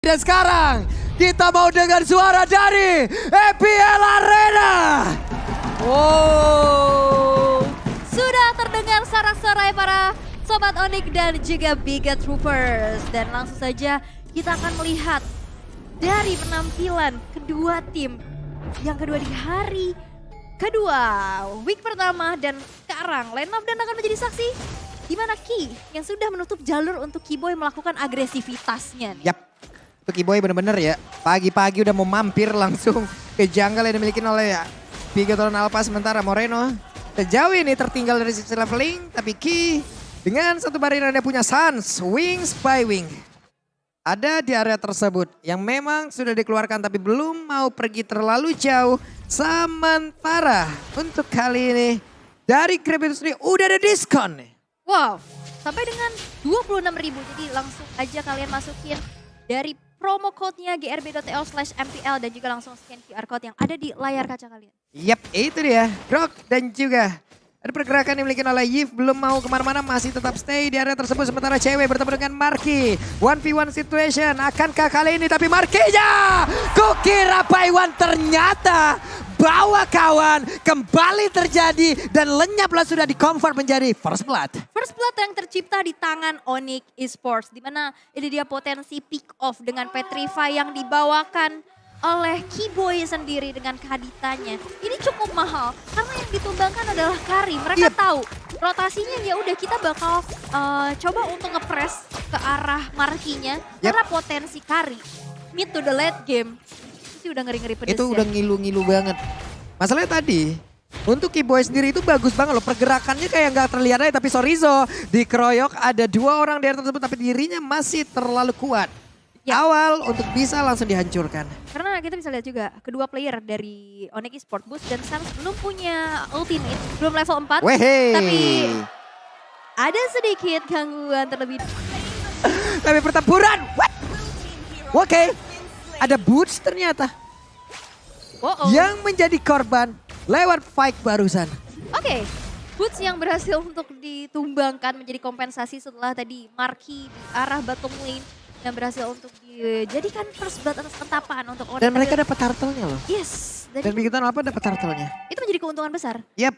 Dan sekarang kita mau dengar suara dari EPL Arena. Wow, sudah terdengar sorak-sorai para Sobat Onyx dan juga Biga Troopers. Dan langsung saja kita akan melihat dari penampilan kedua tim yang kedua di hari kedua, week pertama dan sekarang line up dan akan menjadi saksi di mana Ki yang sudah menutup jalur untuk Kiboy melakukan agresivitasnya nih. Yap, itu Kiboy bener-bener ya. Pagi-pagi udah mau mampir langsung ke jungle yang dimiliki oleh Bigatron Alpha. Sementara Moreno sejauh ini tertinggal dari sisi leveling. Tapi Ki dengan satu barrier dia punya Sans, Wings by Wing. Ada di area tersebut yang memang sudah dikeluarkan tapi belum mau pergi terlalu jauh. Sementara untuk kali ini dari Grab itu sendiri udah ada diskon nih. Wow, sampai dengan 26.000. Jadi langsung aja kalian masukin dari promo code-nya grb.tl/mpl dan juga langsung scan QR code yang ada di layar kaca kalian. Yap, itu dia. Grok dan juga ada pergerakan yang dimiliki oleh Yif. Belum mau kemana-mana, masih tetap stay di area tersebut. Sementara cewek bertemu dengan Marky. 1v1 situation. Akankah kali ini? Tapi Marky-nya kukira Paiwan ternyata bawa kawan. Kembali terjadi dan lenyaplah sudah di-convert menjadi First Blood. First Blood yang tercipta di tangan Onyx Esports. Dimana ini dia potensi pick off dengan Petrify yang dibawakan oleh Kiboy sendiri dengan kehaditannya. Ini cukup mahal karena yang ditumbangkan adalah Kari. Mereka tahu rotasinya ya udah kita bakal coba untuk ngepres ke arah Markinya karena potensi Kari mid to the late game itu udah ngeri-ngeri pedes. Itu udah ngilu-ngilu banget. Masalahnya tadi untuk Kiboy sendiri itu bagus banget loh. Pergerakannya kayak nggak terlihat aja, tapi Sorizo dikeroyok ada 2 orang di area tersebut tapi dirinya masih terlalu kuat. Awal untuk bisa langsung dihancurkan. Karena kita bisa lihat juga kedua player dari Onyx Esports, Boost dan Sans belum punya ultimate, belum level 4. Wehe. Tapi ada sedikit gangguan terlebih. Tapi pertempuran. What? Oke. Ada Boots ternyata. Yang menjadi korban lewat fight barusan. Oke. Boots yang berhasil untuk ditumbangkan menjadi kompensasi setelah tadi Marky di arah bottom lane. Dan berhasil untuk dijadikan first blood atas ketapaan untuk Onyx. Dan mereka dapat turtle-nya loh. Yes. Dan Bigatron apa dapat turtle-nya. Itu menjadi keuntungan besar. Yap.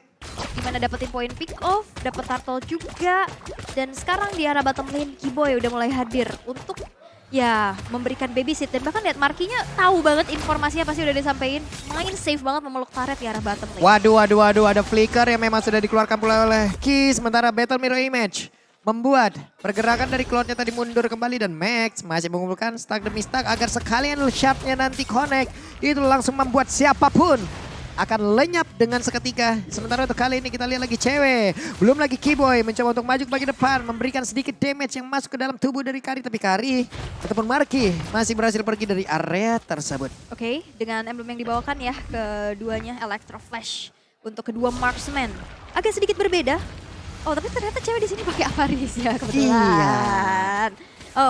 Dimana dapetin poin pick off, dapet turtle juga. Dan sekarang di arah bottom lane Kiboy udah mulai hadir untuk ya memberikan babysit. Dan bahkan lihat Markinya tahu banget informasinya pasti udah disampaikan. Main safe banget memeluk turret di arah bottom lane. Waduh. Ada flicker yang memang sudah dikeluarkan pula oleh Ki. Sementara Battle Mirror Image membuat pergerakan dari cloudnya tadi mundur kembali dan Max masih mengumpulkan stack demi stack agar sekalian shotnya nanti connect. Itu langsung membuat siapapun akan lenyap dengan seketika. Sementara untuk kali ini kita lihat lagi cewek. Belum lagi Kiboy mencoba untuk maju ke bagian depan. Memberikan sedikit damage yang masuk ke dalam tubuh dari Kari. Tapi Kari ataupun Marky masih berhasil pergi dari area tersebut. Oke, dengan emblem yang dibawakan ya keduanya Electro Flash. Untuk kedua marksman. Agak sedikit berbeda. Oh tapi ternyata cewek di sini pakai Avaris ya kebetulan. Iya.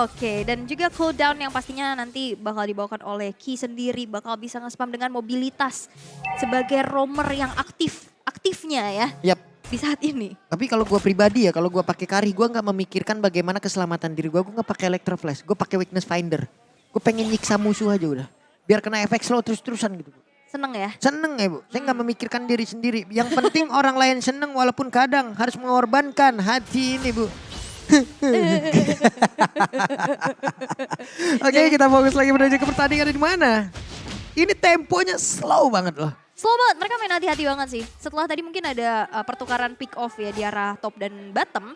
Oke, dan juga cooldown yang pastinya nanti bakal dibawakan oleh Ki sendiri. Bakal bisa nge-spam dengan mobilitas sebagai roamer yang aktifnya ya. Yap. Di saat ini. Tapi kalau gue pribadi ya, kalau gue pakai Kari, gue nggak memikirkan bagaimana keselamatan diri gue. Gue nggak pakai Electro Flash, gue pakai Weakness Finder. Gue pengen nyiksa musuh aja udah. Biar kena efek slow terus-terusan gitu. Seneng ya? Seneng ya Bu, saya nggak memikirkan diri sendiri. Yang penting orang lain seneng walaupun kadang harus mengorbankan hati ini Bu. Oke, kita fokus lagi menuju ke pertandingan di mana. Ini temponya slow banget loh. Slow banget, mereka main hati-hati banget sih. Setelah tadi mungkin ada pertukaran pick off ya di arah top dan bottom.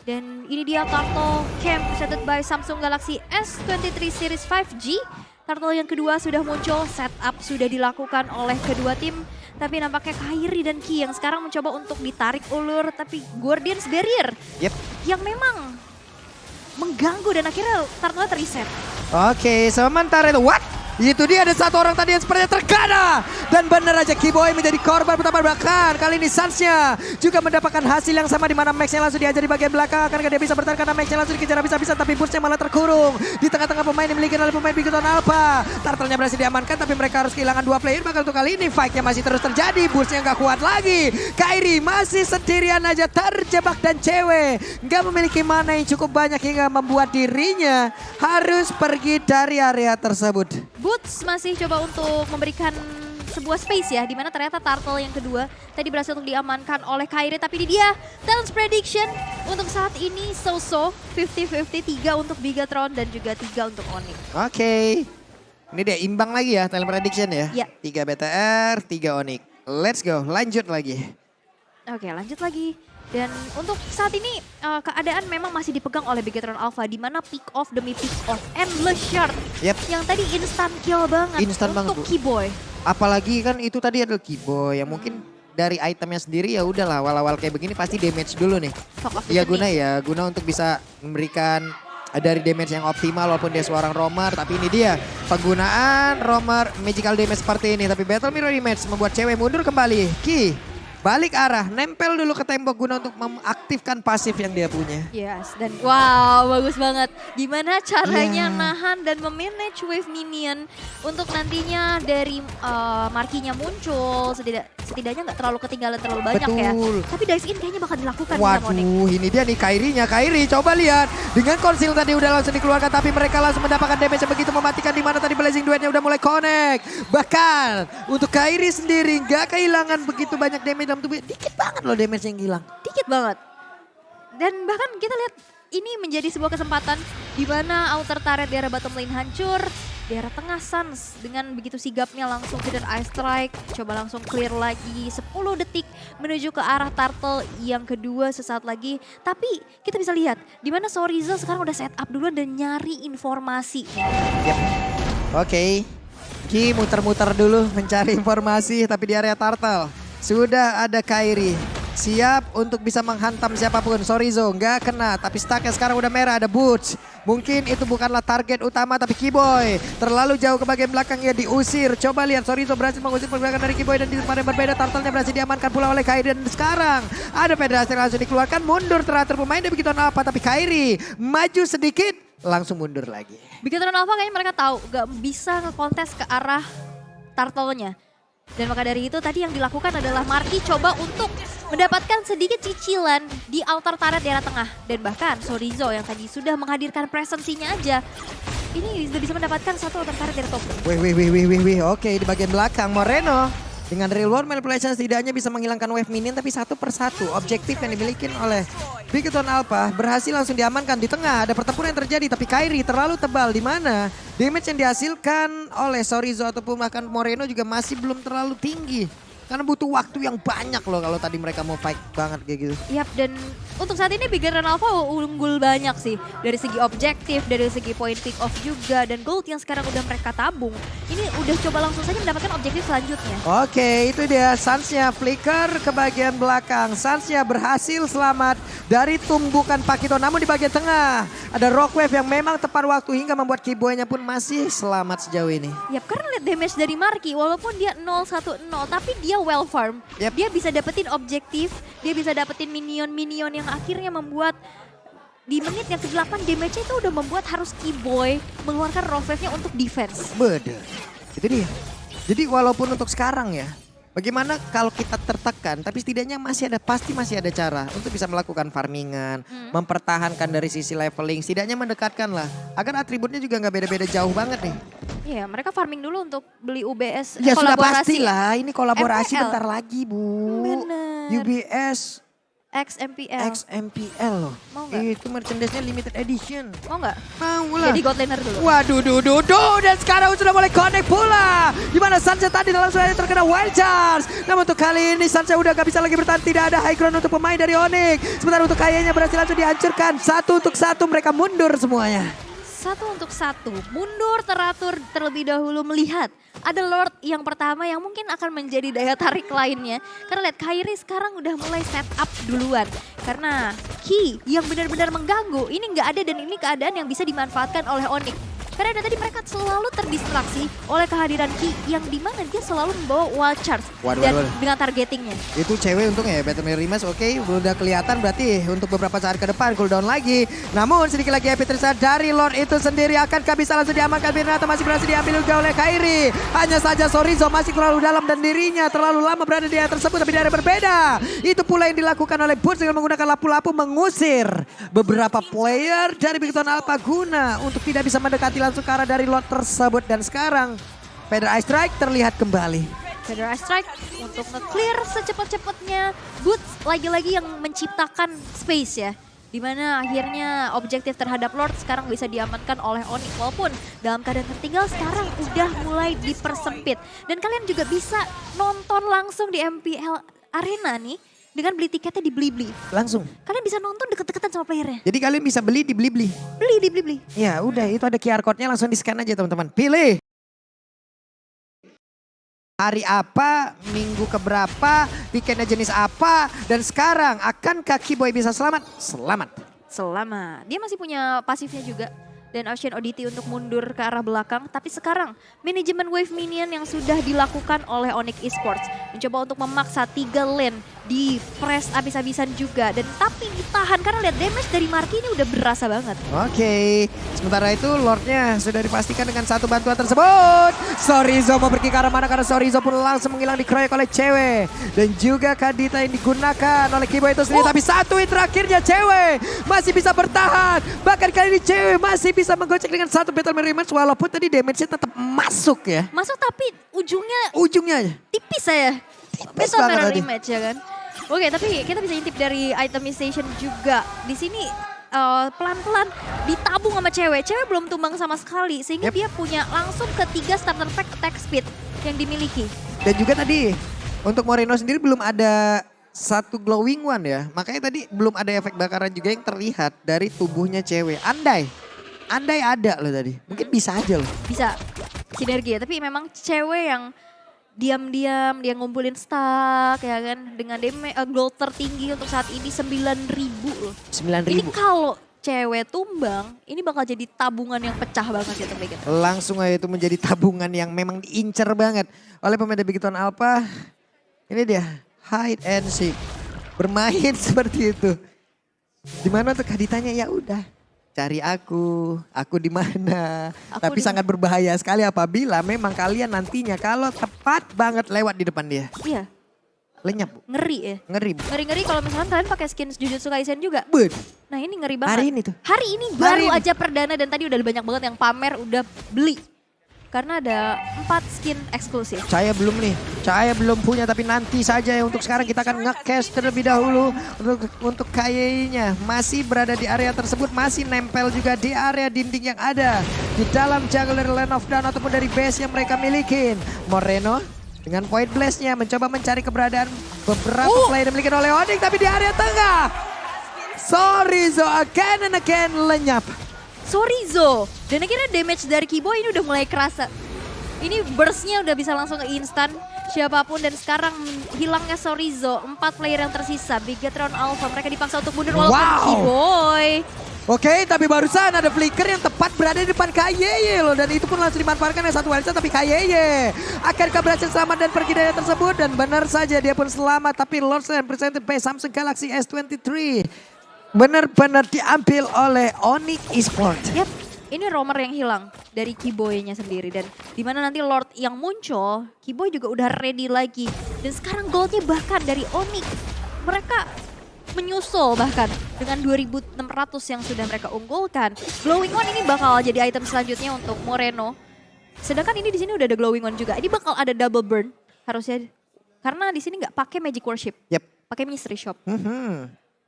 Dan ini dia Turtle Camp presented by Samsung Galaxy S23 Series 5G. Turtle yang kedua sudah muncul, setup sudah dilakukan oleh kedua tim. Tapi nampaknya Kairi dan Ki yang sekarang mencoba untuk ditarik ulur. Tapi Guardians Barrier yang memang mengganggu dan akhirnya Turtle terreset. Oke, sementara itu what? Itu dia, ada satu orang tadi yang sepertinya terkena. Dan benar aja Keyboy menjadi korban pertama belakang. Kali ini Suns-nya juga mendapatkan hasil yang sama di mana Max-nya langsung diajar di bagian belakang. Karena dia bisa bertahan karena Max-nya langsung dikejar habis-habisan. Tapi Burst-nya malah terkurung di tengah-tengah pemain dimiliki oleh pemain Big Ton Alpha. Turtle-nya berhasil diamankan tapi mereka harus kehilangan 2 player. Bahkan untuk kali ini fight-nya masih terus terjadi. Burst-nya nggak kuat lagi. Kairi masih sendirian aja terjebak dan cewek. Nggak memiliki mana yang cukup banyak hingga membuat dirinya harus pergi dari area tersebut. Boots masih coba untuk memberikan sebuah space ya, dimana ternyata Turtle yang kedua tadi berhasil untuk diamankan oleh Kairi, tapi di dia Talents Prediction untuk saat ini so-so 50-50, 3 untuk Bigatron dan juga 3 untuk Onyx. Oke. Ini dia imbang lagi ya Talent Prediction ya. Ya. 3 BTR, 3 Onyx. Let's go, lanjut lagi. Oke, lanjut lagi. Dan untuk saat ini keadaan memang masih dipegang oleh Bigatron Alpha, di mana pick off demi pick off endless shard Yep. yang tadi instant kill banget Instant banget, untuk Bu. Keyboy. Apalagi kan itu tadi adalah Keyboy yang mungkin dari itemnya sendiri ya udahlah awal-awal kayak begini pasti damage dulu nih. Talk of the Ya Journey. guna untuk bisa memberikan dari damage yang optimal walaupun dia seorang roamer. Tapi ini dia penggunaan roamer magical damage seperti ini. Tapi Battle Mirror Image membuat cewek mundur kembali. Ki balik arah, nempel dulu ke tembok guna untuk mengaktifkan pasif yang dia punya. Yes, dan wow bagus banget. Gimana caranya Iya. nahan dan memanage wave minion untuk nantinya dari markinya muncul. Setidaknya nggak terlalu ketinggalan terlalu banyak ya. Betul. Tapi dive in kayaknya bakal dilakukan sama Onyx. Waduh, ini dia nih Kairinya. Kairi coba lihat. Dengan konsil tadi udah langsung dikeluarkan tapi mereka langsung mendapatkan damage yang begitu mematikan di mana tadi Blazing Duetnya udah mulai connect. Bahkan untuk Kairi sendiri nggak kehilangan begitu banyak damage dalam tubuh. Dikit banget loh damage yang hilang. Dikit banget. Dan bahkan kita lihat ini menjadi sebuah kesempatan di mana outer turret daerah bottom lane hancur. Daerah tengah Suns dengan begitu sigapnya langsung feeder ice strike. Coba langsung clear lagi 10 detik menuju ke arah Turtle yang kedua sesaat lagi. Tapi kita bisa lihat di mana Soriza sekarang udah set up duluan dan nyari informasi. Yep. Oke. Ki muter-muter dulu mencari informasi tapi di area Turtle sudah ada Kairi. Siap untuk bisa menghantam siapapun. Sorizo nggak kena tapi stacknya sekarang udah merah, ada Boots. Mungkin itu bukanlah target utama tapi Keyboy terlalu jauh ke bagian belakang ya diusir. Coba lihat Sorizo berhasil mengusir pergerakan dari Keyboy dan di tempat yang berbeda Turtle-nya berhasil diamankan pula oleh Kairi. Dan sekarang ada federasi yang langsung dikeluarkan, mundur teratur pemain dia begitu apa tapi Kairi maju sedikit langsung mundur lagi. Bigatron Alpha kayaknya mereka tahu gak bisa ngekontes ke arah Turtle-nya. Dan maka dari itu tadi yang dilakukan adalah Marky coba untuk mendapatkan sedikit cicilan di outer turret daerah tengah. Dan bahkan Sorizo yang tadi sudah menghadirkan presensinya aja, ini sudah bisa mendapatkan satu outer turret dari top. Wih. Oke, di bagian belakang Moreno dengan real world manipulation setidaknya bisa menghilangkan wave minion tapi satu persatu objektif yang dimiliki oleh Big Ton Alpha berhasil langsung diamankan. Di tengah ada pertempuran yang terjadi tapi Kairi terlalu tebal di mana damage yang dihasilkan oleh Sorizo ataupun bahkan Moreno juga masih belum terlalu tinggi. Karena butuh waktu yang banyak loh kalau tadi mereka mau fight banget kayak gitu. Yap, dan untuk saat ini Bigatron Alpha unggul banyak sih. Dari segi objektif, dari segi point pick off juga. Dan gold yang sekarang udah mereka tabung. Ini udah coba langsung saja mendapatkan objektif selanjutnya. Oke, itu dia Suns-nya flicker ke bagian belakang. Suns-nya berhasil selamat dari tumbukan Pakito. Namun di bagian tengah ada Rockwave yang memang tepat waktu hingga membuat Keyboy-nya pun masih selamat sejauh ini. Yap, karena lihat damage dari Marky walaupun dia 0-1-0 tapi dia well farm. Yep. Dia bisa dapetin objektif, dia bisa dapetin minion-minion yang akhirnya membuat di menit yang ke-8 damage-nya itu udah membuat harus Keyboy mengeluarkan Rockwave-nya untuk defense. Bener, itu dia. Jadi walaupun untuk sekarang ya, bagaimana kalau kita tertekan, tapi setidaknya pasti masih ada cara untuk bisa melakukan farmingan, mempertahankan dari sisi leveling, setidaknya mendekatkan lah. Agar atributnya juga nggak beda-beda jauh banget nih. Iya, mereka farming dulu untuk beli UBS Ya sudah kolaborasi. pasti lah, ini kolaborasi MPL. bentar lagi Bu. Bener. UBS XMPL. XMPL loh. Mau nggak? Itu merchandise-nya limited edition. Mau nggak? Mau lah. Jadi God Laner dulu. Waduh, dan sekarang sudah mulai connect pula. Di mana Sansa tadi langsung saja terkena wild charge. Namun untuk kali ini Sansa udah gak bisa lagi bertahan. Tidak ada high ground untuk pemain dari Onyx. Sementara untuk kayaknya berhasil langsung dihancurkan. 1 untuk 1 mereka mundur semuanya. 1 untuk 1, mundur teratur terlebih dahulu melihat ada Lord yang pertama yang mungkin akan menjadi daya tarik lainnya. Karena lihat Kairi sekarang udah mulai set up duluan. Karena Ki yang benar-benar mengganggu ini nggak ada dan ini keadaan yang bisa dimanfaatkan oleh Onyx. Karena dari tadi mereka selalu terdistraksi oleh kehadiran Ki yang dimana dia selalu membawa wild charge dan dengan targetingnya. Itu cewek untung ya, Battle Mirror Rematch oke, udah kelihatan berarti untuk beberapa saat ke depan cooldown lagi. Namun sedikit lagi epic tersisa dari Lord itu sendiri, akankah bisa langsung diamankan? Binata masih berhasil diambil juga oleh Kairi. Hanya saja Sorizo masih terlalu dalam dan dirinya terlalu lama berada di area tersebut, tapi di area berbeda. Itu pula yang dilakukan oleh Boots dengan menggunakan lapu-lapu mengusir beberapa player dari Big Ton Alpha guna untuk tidak bisa mendekati langsung ke arah dari Lord tersebut. Dan sekarang Feather Ice Strike terlihat kembali. Feather Ice Strike untuk nge-clear secepat-cepatnya. Boots lagi-lagi yang menciptakan space ya. Dimana akhirnya objektif terhadap Lord sekarang bisa diamankan oleh Onyx. Walaupun dalam keadaan tertinggal sekarang udah mulai dipersempit. Dan kalian juga bisa nonton langsung di MPL Arena nih. Dengan beli tiketnya di Blibli. Langsung. Kalian bisa nonton deket-deketan sama playernya. Jadi kalian bisa beli di Blibli. Beli di Blibli. Ya udah, itu ada QR code-nya, langsung di-scan aja teman-teman. Pilih. Hari apa, minggu keberapa, tiketnya jenis apa, dan sekarang akankah Kiboy bisa selamat? Selamat. Selamat. Dia masih punya pasifnya juga. Dan Ocean Oddity untuk mundur ke arah belakang. Tapi sekarang manajemen wave minion yang sudah dilakukan oleh Onyx Esports. Mencoba untuk memaksa 3 lane di press abis-abisan juga. Dan tapi ditahan karena lihat damage dari Marky ini udah berasa banget. Oke, sementara itu Lordnya sudah dipastikan dengan satu bantuan tersebut. Sorizo mau pergi ke arah mana, karena Sorizo pun langsung menghilang dikeroyok oleh cewek. Dan juga Kadita yang digunakan oleh Kiboy itu sendiri. Tapi satu hit terakhirnya cewek masih bisa bertahan. Bahkan kali ini cewek masih bisa menggocek dengan satu Battle Mirror Rematch. Walaupun tadi damage-nya tetap masuk ya. Masuk tapi ujungnya aja. tipis saya. Tipis Battle banget Mirror tadi. Rematch ya kan. Oke, tapi kita bisa intip dari itemization juga. Di sini pelan-pelan ditabung sama cewek. Cewek belum tumbang sama sekali. Sehingga dia punya langsung ketiga starter pack attack speed yang dimiliki. Dan juga tadi untuk Moreno sendiri belum ada satu glowing one ya. Makanya tadi belum ada efek bakaran juga yang terlihat dari tubuhnya cewek. Andai ada loh tadi. Mungkin bisa aja loh. Bisa sinergi ya. Tapi memang cewek yang diam-diam dia ngumpulin stack ya kan. Dengan gold tertinggi untuk saat ini 9.000 loh. 9.000. Ini kalau cewek tumbang, ini bakal jadi tabungan yang pecah banget ya teman-teman. Langsung aja itu menjadi tabungan yang memang diincar banget oleh pemain Big Ton Alpha. Ini dia, hide and seek. Bermain seperti itu. Dimana untuk Kaditanya, ya udah. Cari aku di mana. Tapi sangat berbahaya sekali apabila memang kalian nantinya kalau tepat banget lewat di depan dia. Iya. Lenyap, Bu. Ngeri ya. Ngeri, Bu. Ngeri-ngeri kalau misalkan kalian pakai skin Jujutsu Kaisen juga. Bud. Nah ini ngeri banget. Hari ini tuh. Hari ini baru aja perdana dan tadi udah banyak banget yang pamer udah beli. Karena ada 4 skin eksklusif. Saya belum nih, saya belum punya, tapi nanti saja ya. Untuk sekarang kita akan nge-cash terlebih dahulu untuk kayaknya masih berada di area tersebut, masih nempel juga di area dinding yang ada di dalam jungle dari Land of Dawn ataupun dari base yang mereka milikin. Moreno dengan Void Blast-nya mencoba mencari keberadaan beberapa player yang dimiliki oleh Onyx, tapi di area tengah Sorizo again and again lenyap. Sorizo. Dan akhirnya damage dari Kiboy ini udah mulai kerasa. Ini burst-nya udah bisa langsung ke instan. Siapapun dan sekarang hilangnya Sorizo. 4 player yang tersisa. Bigetron Alpha mereka dipaksa untuk mundur walaupun Kiboy. Oke, tapi barusan ada flicker yang tepat berada di depan KYY loh. Dan itu pun langsung dimanfaatkan oleh satu wildcard, tapi KYY akankah berhasil selamat dan pergi dari tersebut. Dan benar saja dia pun selamat, tapi Lords represented by Samsung Galaxy S23. Benar-benar diambil oleh Onyx Esports. Yap, ini roamer yang hilang dari Kiboy-nya sendiri. Dan dimana nanti Lord yang muncul, Kiboy juga udah ready lagi. Dan sekarang goldnya bahkan dari Onyx. Mereka menyusul bahkan dengan 2.600 yang sudah mereka unggulkan. Glowing One ini bakal jadi item selanjutnya untuk Moreno. Sedangkan ini di sini udah ada Glowing One juga. Ini bakal ada double burn harusnya. Karena di sini nggak pakai Magic Worship. Yap. Pakai Mystery Shop.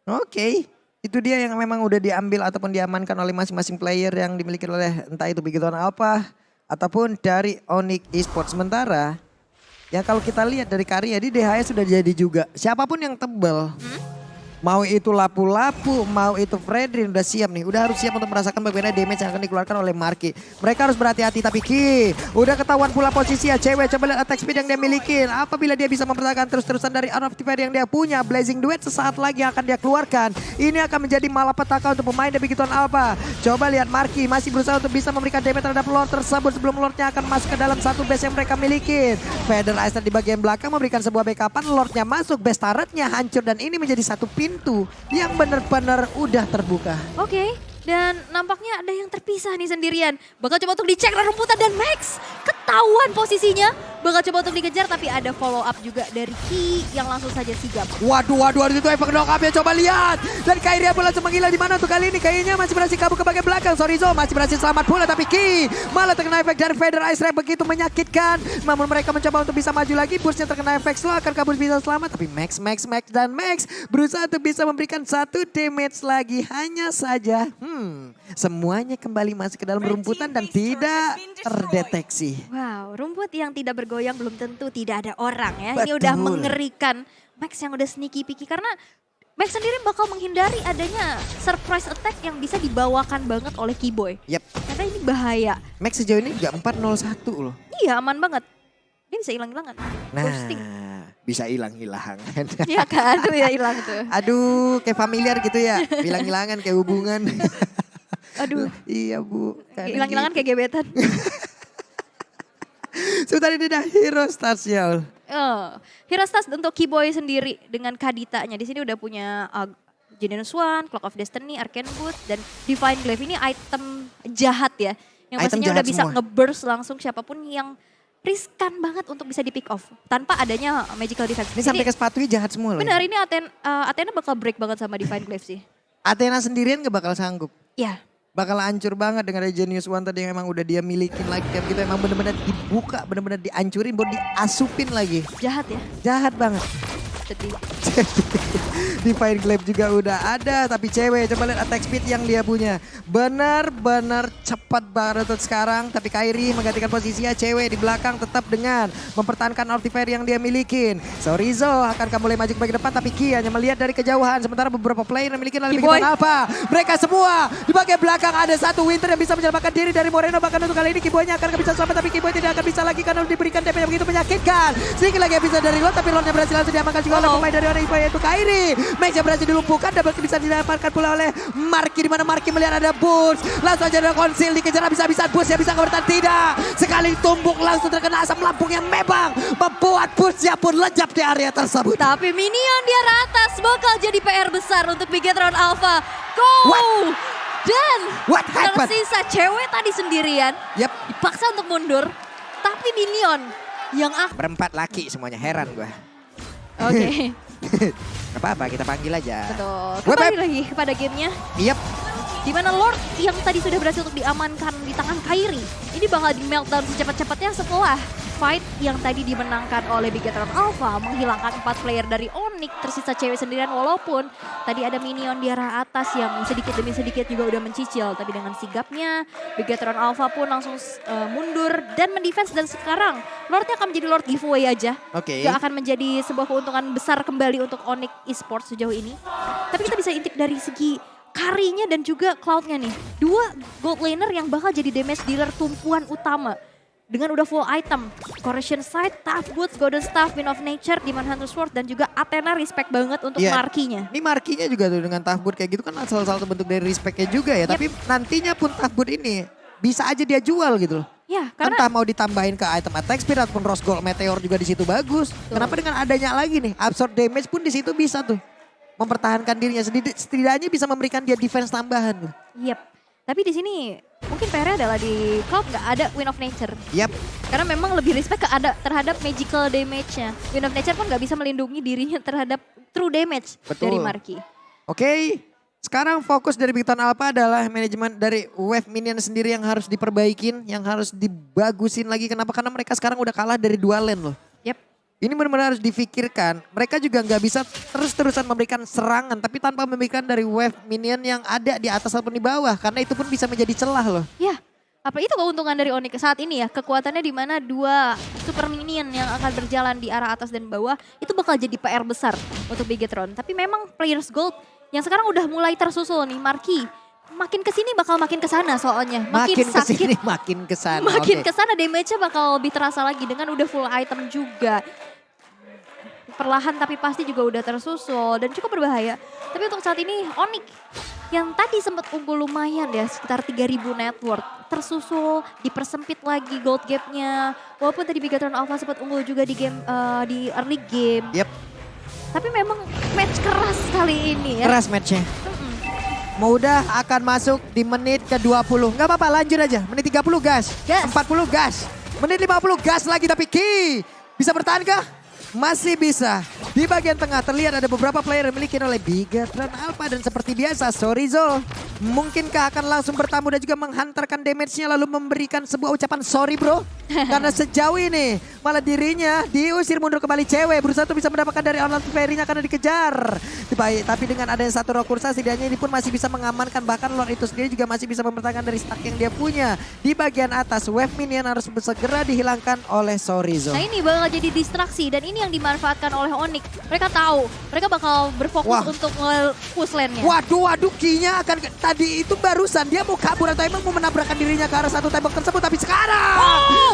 Oke. Itu dia yang memang udah diambil ataupun diamankan oleh masing-masing player yang dimiliki oleh entah itu Big Ton Alpha ataupun dari Onyx Esports. Sementara yang kalau kita lihat dari karya di DHS sudah jadi juga. Siapapun yang tebel Mau itu lapu-lapu, mau itu Fredrin udah siap nih. Udah harus siap untuk merasakan bagaimana damage yang akan dikeluarkan oleh Marky. Mereka harus berhati-hati tapi Ki. Udah ketahuan pula posisi ya cewek. Coba lihat attack speed yang dia miliki. Apabila dia bisa mempertahankan terus-terusan dari Out of the Fire yang dia punya. Blazing Duet sesaat lagi yang akan dia keluarkan. Ini akan menjadi malapetaka untuk pemain dari Big Ton Alpha. Coba lihat Marky masih berusaha untuk bisa memberikan damage terhadap Lord tersebut. Sebelum Lordnya akan masuk ke dalam satu base yang mereka miliki. Feather Ice di bagian belakang memberikan sebuah backupan. Lordnya masuk, base turretnya hancur. Dan ini menjadi satu pintu yang benar-benar udah terbuka. Oke, dan nampaknya ada yang terpisah nih sendirian. Bakal coba untuk dicek rumputan dan Max ketahuan posisinya. Bakal coba untuk dikejar tapi ada follow up juga dari Ki yang langsung saja sigap. Waduh, itu efek knock up ya, coba lihat. Dan Kairi pun langsung menggila di mana tuh kali ini. Kayaknya masih berhasil kabur ke bagian belakang. Sorizo masih berhasil selamat pula tapi Ki malah terkena efek dari Feather Ice Ray begitu menyakitkan. Namun mereka mencoba untuk bisa maju lagi. Burstnya terkena efek slow akan kabur bisa selamat. Tapi Max berusaha untuk bisa memberikan satu damage lagi. Hanya saja semuanya kembali masuk ke dalam rumputan dan tidak terdeteksi. Wow, rumput yang tidak bergoyang belum tentu tidak ada orang ya. Ini Betul. udah mengerikan. Max yang udah sneaky picky karena Max sendiri bakal menghindari adanya surprise attack yang bisa dibawakan banget oleh Keyboy. Yap, Karena ini bahaya. Max sejauh ini juga 4-0-1 loh. Iya aman banget. Dia bisa hilang-hilangan. Nah, Bursting. bisa hilang-hilangan. Iya kan, tuh ya hilang tuh. Aduh, kayak familiar gitu ya. Hilang-hilangan kayak hubungan. Aduh, Iya Bu. kadang hilang-hilangan gitu. kayak gebetan. Sebentar ini dah hero stars ya. Hero Stars untuk Keyboy sendiri dengan Kaditanya. Di sini udah punya Genius One, Clock of Destiny, Arcane Boot, dan Divine Glaive. Ini item jahat ya. Yang Item pastinya jahat udah bisa semua. nge-burst langsung siapapun yang riskan banget untuk bisa di pick off. Tanpa adanya magical defense. Ini sampai ke sepatunya jahat semua loh. Benar, ini Athena bakal break banget sama Divine Glaive sih. Athena sendirian gak bakal sanggup. Ya, Bakal hancur banget dengan ada Genius One tadi yang emang udah dia milikin lagi. Kayak gitu emang bener-bener dibuka, bener-bener dihancurin, baru diasupin lagi. jahat ya. Jahat banget. Sedih. Divine Glaive juga udah ada, tapi cewek coba lihat attack speed yang dia punya. Benar-benar cepat banget sekarang, tapi Kairi menggantikan posisinya. Cewek di belakang tetap dengan mempertahankan artifact yang dia milikin. Sorizo akan mulai maju ke bagian depan, tapi Ki hanya melihat dari kejauhan. Sementara beberapa player yang memiliki lalu Keyboy. Big Alpha. Mereka semua di bagian belakang ada satu Winter yang bisa menyelamatkan diri dari Moreno. Bahkan untuk kali ini Keyboy-nya akan bisa selamat, tapi Keyboy tidak akan bisa lagi karena diberikan damage yang begitu menyakitkan. Sedikit lagi yang bisa dari Lord, tapi Lordnya berhasil langsung diamankan juga oleh pemain dari orang yaitu Kairi. Max yang berhasil dilumpuhkan, double kill bisa didapatkan pula oleh Marky, di mana Marky melihat ada Boots. Langsung aja ada konsil, dikejar habis-habisan. Boots yang bisa bertahan, tidak. Sekali tumbuk langsung terkena asam lambung yang memang membuat Bootsnya pun lejap di area tersebut. Tapi minion di arah atas bakal jadi PR besar untuk Bigetron Alpha. Go! What? Dan What happened? tersisa cewek tadi sendirian. Yep, Dipaksa untuk mundur. Tapi minion yang berempat laki semuanya, heran gue. Oke, Gak apa-apa, kita panggil aja. betul. Web, Kembali web. lagi kepada gamenya. Yep, Di mana Lord yang tadi sudah berhasil untuk diamankan di tangan Kairi. Ini bakal di meltdown secepat-cepatnya setelah fight yang tadi dimenangkan oleh Bigetron Alpha. Menghilangkan 4 player dari Onyx, tersisa cewek sendirian walaupun tadi ada minion di arah atas yang sedikit demi sedikit juga udah mencicil. Tapi dengan sigapnya Bigetron Alpha pun langsung mundur dan mendefense. Dan sekarang Lordnya akan menjadi Lord giveaway aja. oke. Gak akan menjadi sebuah keuntungan besar kembali untuk Onyx Esports sejauh ini. Tapi kita bisa intip dari segi Karinya dan juga Cloud-nya nih. Dua gold laner yang bakal jadi damage dealer tumpuan utama. Dengan udah full item. Corrosion Sight, Tough Boots, Golden Staff, Wind of Nature, Demon Hunter Sword, dan juga Athena respect banget untuk Iya. Markinya. Ini markinya juga tuh dengan Tahbud kayak gitu kan salah satu bentuk dari respectnya juga ya. Yep. Tapi nantinya pun Tahbud ini bisa aja dia jual gitu loh. Ya, karena Entah mau ditambahin ke item attack speed ataupun Rose Gold Meteor juga di situ bagus. Kenapa dengan adanya lagi nih absorb damage pun di situ bisa tuh mempertahankan dirinya, setidaknya bisa memberikan dia defense tambahan. yep. Tapi di sini mungkin PR adalah di Cloud nggak ada Wind of Nature. Yap, Karena memang lebih respect terhadap magical damage-nya. Wind of Nature pun nggak bisa melindungi dirinya terhadap true damage Betul. dari Marky. oke. Sekarang fokus dari Big Ton Alpha adalah manajemen dari wave minion sendiri yang harus diperbaikin, yang harus dibagusin lagi. Kenapa? Karena mereka sekarang udah kalah dari 2 lane loh. Yep. Ini benar-benar harus difikirkan. Mereka juga nggak bisa terus-terusan memberikan serangan, tapi tanpa memberikan dari wave minion yang ada di atas ataupun di bawah. Karena itu pun bisa menjadi celah loh. Ya, Apa itu keuntungan dari Onyx saat ini ya, kekuatannya di mana 2 super minion yang akan berjalan di arah atas dan bawah itu bakal jadi PR besar untuk Bigetron. Tapi memang players gold yang sekarang udah mulai tersusul nih, Marky. Makin kesini bakal makin kesana soalnya. Makin sakit, kesini makin kesana. makin Oke. kesana damage-nya bakal lebih terasa lagi dengan udah full item juga. Perlahan tapi pasti juga udah tersusul dan cukup berbahaya. Tapi untuk saat ini Onyx yang tadi sempat unggul lumayan ya, sekitar 3.000 net worth. Tersusul, dipersempit lagi gold gap-nya. Walaupun tadi Bigetron Alpha sempat unggul juga di game di early game. Yep, Tapi memang match keras kali ini ya. keras matchnya. Mau udah akan masuk di menit ke-20. Nggak apa-apa, lanjut aja. Menit 30 gas. Gas. 40 gas. Menit 50 gas lagi tapi Ki bisa bertahan kah? Masih bisa. Di bagian tengah terlihat ada beberapa player yang dimiliki oleh Bigetron Alpha dan seperti biasa Sorizo mungkinkah akan langsung bertamu dan juga menghantarkan damage-nya lalu memberikan sebuah ucapan sorry bro. Karena sejauh ini malah dirinya diusir mundur kembali cewek. Berusaha untuk bisa mendapatkan dari online player-nya karena dikejar. Tapi dengan adanya satu roh kursa setidaknya ini pun masih bisa mengamankan. Bahkan Lord itu sendiri juga masih bisa mempertahankan dari stack yang dia punya. Di bagian atas wave minion harus segera dihilangkan oleh Sorizo. Nah ini bakal jadi distraksi dan ini yang dimanfaatkan oleh Onyx. Mereka tahu, mereka bakal berfokus Wah. untuk push lane-nya. Waduh, Ki-nya akan tadi itu barusan dia mau kabur atau emang mau menabrakkan dirinya ke arah satu tembok tersebut. Tapi sekarang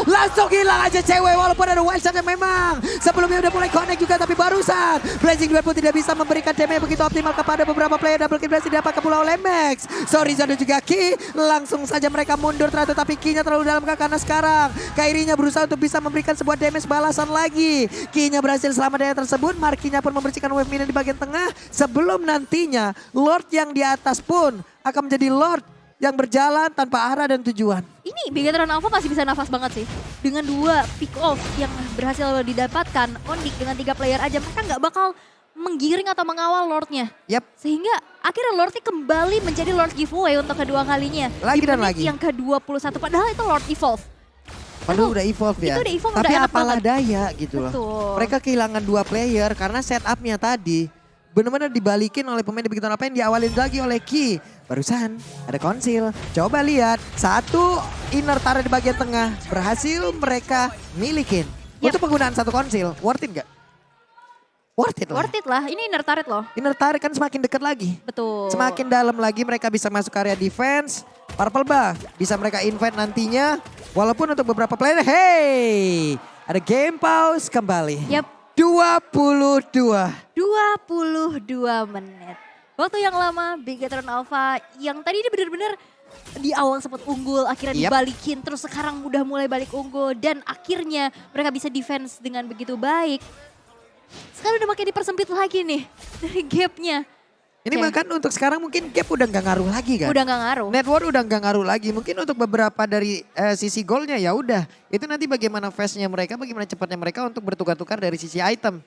langsung hilang aja cewek walaupun ada wild shot yang memang sebelumnya udah mulai connect juga. Tapi barusan Blazing Duel pun tidak bisa memberikan damage begitu optimal kepada beberapa player. Double kill berhasil didapatkan pula oleh Max. Sorizo dan juga Ki langsung saja mereka mundur ternyata. Tapi Ki-nya terlalu dalam karena sekarang Kairi-nya berusaha untuk bisa memberikan sebuah damage balasan lagi. Ki-nya berhasil selamat dari tersebut. Marky-nya pun membersihkan wave minion di bagian tengah. Sebelum nantinya Lord yang di atas pun akan menjadi Lord yang berjalan tanpa arah dan tujuan. Ini Bigetron Alpha masih bisa nafas banget sih. Dengan 2 pick off yang berhasil didapatkan, Onyx dengan 3 player aja mereka nggak bakal menggiring atau mengawal Lordnya. Yap. Sehingga akhirnya Lordnya kembali menjadi Lord giveaway untuk kedua kalinya. Lagi Di dan menit lagi. yang ke-21 padahal itu Lord evolve. Padahal udah evolve ya. Itu udah evolve, tapi udah enak apalah banget. daya gitu loh. Betul. Mereka kehilangan 2 player karena setupnya tadi benar-benar dibalikin oleh pemain di Bigetron apa yang diawalin lagi oleh Ki. Barusan ada konsil. Coba lihat, satu inner turret di bagian tengah berhasil mereka milikin. Yap. Untuk penggunaan satu konsil, worth it gak? Worth it lah. Worth it lah, ini inner turret loh. Inner turret kan semakin dekat lagi. Betul. Semakin dalam lagi mereka bisa masuk area defense. Purple buff bisa mereka invite nantinya. Walaupun untuk beberapa player, hey, ada game pause kembali. Yap. 22. 22 menit. Waktu yang lama Bigetron Alpha yang tadi dia benar-benar di awal sempat unggul, akhirnya Yap. dibalikin, terus sekarang udah mulai balik unggul dan akhirnya mereka bisa defense dengan begitu baik. Sekarang udah makin dipersempit lagi nih dari gapnya. Ini Oke. bahkan untuk sekarang mungkin gap udah nggak ngaruh lagi kan? Udah gak ngaruh. Network udah nggak ngaruh lagi. Mungkin untuk beberapa dari sisi goalnya ya udah. Itu nanti bagaimana fast-nya mereka, bagaimana cepatnya mereka untuk bertukar-tukar dari sisi item.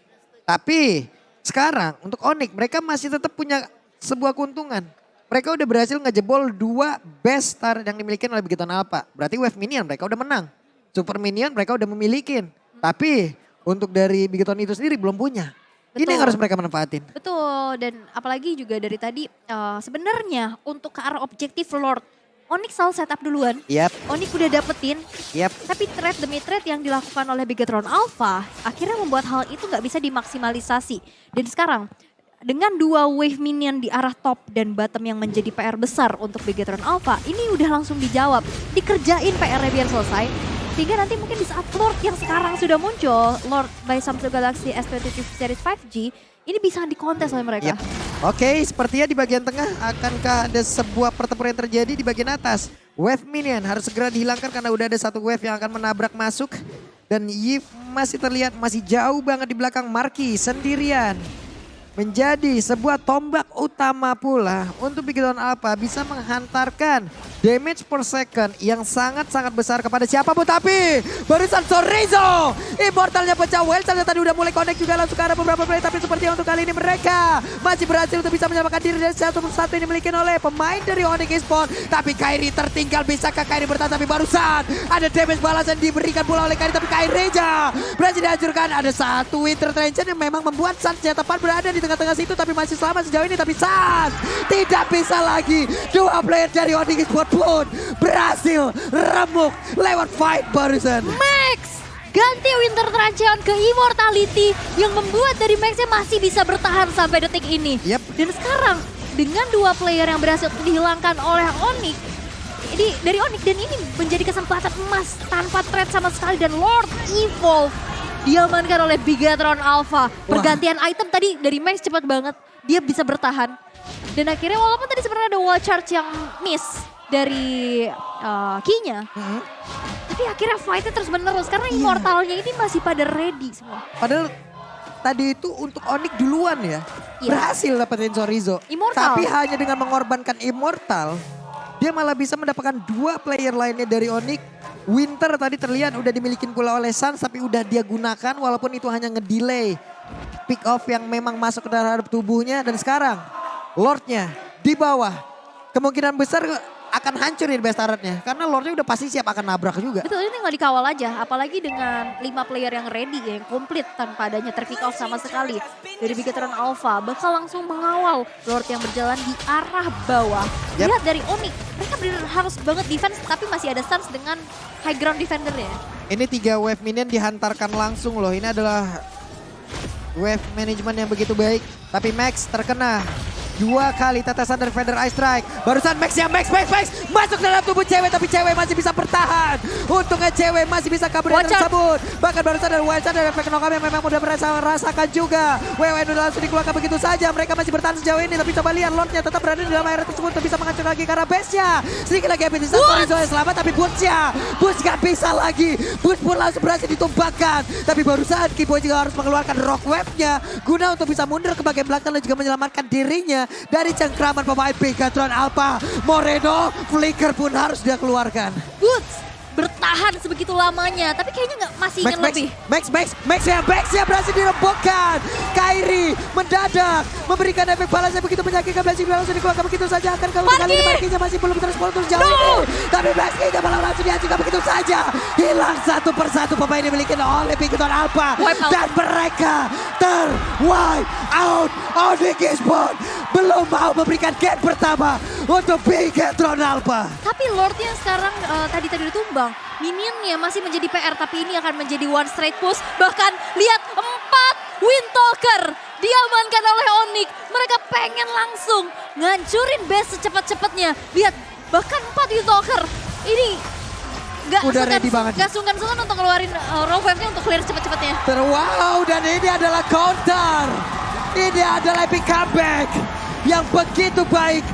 Tapi sekarang untuk Onyx mereka masih tetap punya sebuah keuntungan. Mereka udah berhasil ngejebol 2 best star yang dimiliki oleh Bigetron Alpha. Berarti wave minion mereka udah menang. Super minion mereka udah memilikin. Tapi untuk dari Bigetron itu sendiri belum punya. Ini Betul. yang harus mereka manfaatin. Betul, dan apalagi juga dari tadi sebenarnya untuk ke arah objektif Lord, Onyx selalu setup duluan. Yap, Onyx udah dapetin, yap. tapi trade demi trade yang dilakukan oleh Bigetron Alpha akhirnya membuat hal itu nggak bisa dimaksimalisasi. Dan sekarang dengan 2 wave minion di arah top dan bottom yang menjadi PR besar untuk Bigetron Alpha, ini udah langsung dijawab, dikerjain PR-nya biar selesai. Sehingga nanti mungkin di saat Lord yang sekarang sudah muncul, Lord by Samsung Galaxy S22 Series 5G, ini bisa dikontes oleh mereka. Yep. Oke, sepertinya di bagian tengah akankah ada sebuah pertempuran yang terjadi di bagian atas. Wave minion harus segera dihilangkan karena udah ada satu wave yang akan menabrak masuk. Dan Yif masih terlihat masih jauh banget di belakang Marky sendirian. Menjadi sebuah tombak utama pula untuk Bigetron Alpha bisa menghantarkan damage per second yang sangat-sangat besar kepada siapapun. Tapi barusan Sorizo, immortalnya pecah. Wildcard tadi udah mulai connect juga langsung ke arah beberapa play. Tapi sepertinya untuk kali ini mereka masih berhasil untuk bisa menyelamatkan diri dari satu persatu yang dimiliki oleh pemain dari Onyx Esports. Tapi Kairi tertinggal, bisakah Kairi bertahan? Tapi barusan ada damage balasan diberikan pula oleh Kairi. Tapi Kairi aja berhasil dihancurkan. Ada satu Winter Trench yang memang membuat Sansnya tepat berada di tengah-tengah situ. Tapi masih selamat sejauh ini. Tapi Sans tidak bisa lagi. 2 player dari Onyx Esports pun berhasil remuk lewat fight barusan. Max ganti Winter Truncheon ke Immortality yang membuat dari Maxnya masih bisa bertahan sampai detik ini. Yep. Dan sekarang dengan 2 player yang berhasil dihilangkan oleh Onyx, dari Onyx, dan ini menjadi kesempatan emas tanpa threat sama sekali, dan Lord Evolve diamankan oleh Bigatron Alpha. Pergantian item tadi dari Max cepat banget, dia bisa bertahan. Dan akhirnya walaupun tadi sebenarnya ada wall charge yang miss dari Key-nya, tapi akhirnya fight-nya terus menerus karena Immortalnya ini masih pada ready semua. Padahal tadi itu untuk Onyx duluan ya. Iya. Berhasil dapetin Chorizo. Immortal. Tapi hanya dengan mengorbankan Immortal, dia malah bisa mendapatkan 2 player lainnya dari Onyx. Winter tadi terlihat udah dimilikin pula oleh Suns, tapi udah dia gunakan walaupun itu hanya ngedelay pick off yang memang masuk ke dalam tubuhnya. Dan sekarang Lordnya di bawah. Kemungkinan besar akan hancurin best turretnya. Karena Lordnya udah pasti siap akan nabrak juga. Betul, ini tinggal dikawal aja. Apalagi dengan 5 player yang ready ya, yang komplit tanpa adanya terpick off sama sekali. Dari Bigatron Alpha bakal langsung mengawal Lord yang berjalan di arah bawah. Yep. Lihat dari Onyx, mereka benar harus banget defense tapi masih ada Suns dengan high ground defendernya. Ini 3 wave minion dihantarkan langsung loh. Ini adalah wave management yang begitu baik. Tapi Max terkena 2 kali tetesan dari Feather Ice Strike. Barusan Max masuk dalam tubuh cewek, tapi cewek masih bisa bertahan. Untungnya cewek masih bisa kabur dari tersebut. Bahkan barusan ada Wild Shot dan efek knockdown yang memang udah merasakan juga. WWN udah langsung dikeluarkan begitu saja. Mereka masih bertahan sejauh ini, tapi coba lihat Lordnya tetap berada di dalam area tersebut untuk bisa menghancurkan lagi karena base-nya. Sedikit lagi Epic Chorizo yang selamat, tapi Boots gak bisa lagi. Boots pun langsung berhasil ditumbangkan. Tapi barusan Kiboy juga harus mengeluarkan Rock Wave-nya guna untuk bisa mundur ke bagian belakang dan juga menyelamatkan dirinya dari cengkraman pemain Bigatron Alpha. Moreno, Flicker pun harus dia keluarkan. Boots bertahan sebegitu lamanya, tapi kayaknya masih ingin lebih. Max ya berhasil dirembukan. Kairi mendadak memberikan efek balas yang begitu menyakitkan. Blessing langsung dikeluarkan begitu saja. Akan kalau kali ini Markinya masih belum terus jauh ini. Tapi Blessing malah langsung dihancurkan begitu saja. Hilang satu persatu pemain yang dimiliki oleh Bigatron Alpha. Dan mereka ter-wipe out. Onyx Esports belum mau memberikan game pertama untuk Bigatron Alpha. Tapi Lordnya sekarang tadi ditumbang. Minionnya masih menjadi PR, tapi ini akan menjadi one straight push. Bahkan lihat 4 Windtalker diamankan oleh Onyx. Mereka pengen langsung ngancurin base secepat-cepatnya. Lihat, bahkan 4 Windtalker. Ini gak sungkan-sungkan untuk ngeluarin Rogue Wave-nya untuk clear cepet-cepetnya. Wow, dan ini adalah counter. Ini adalah epic comeback yang begitu baik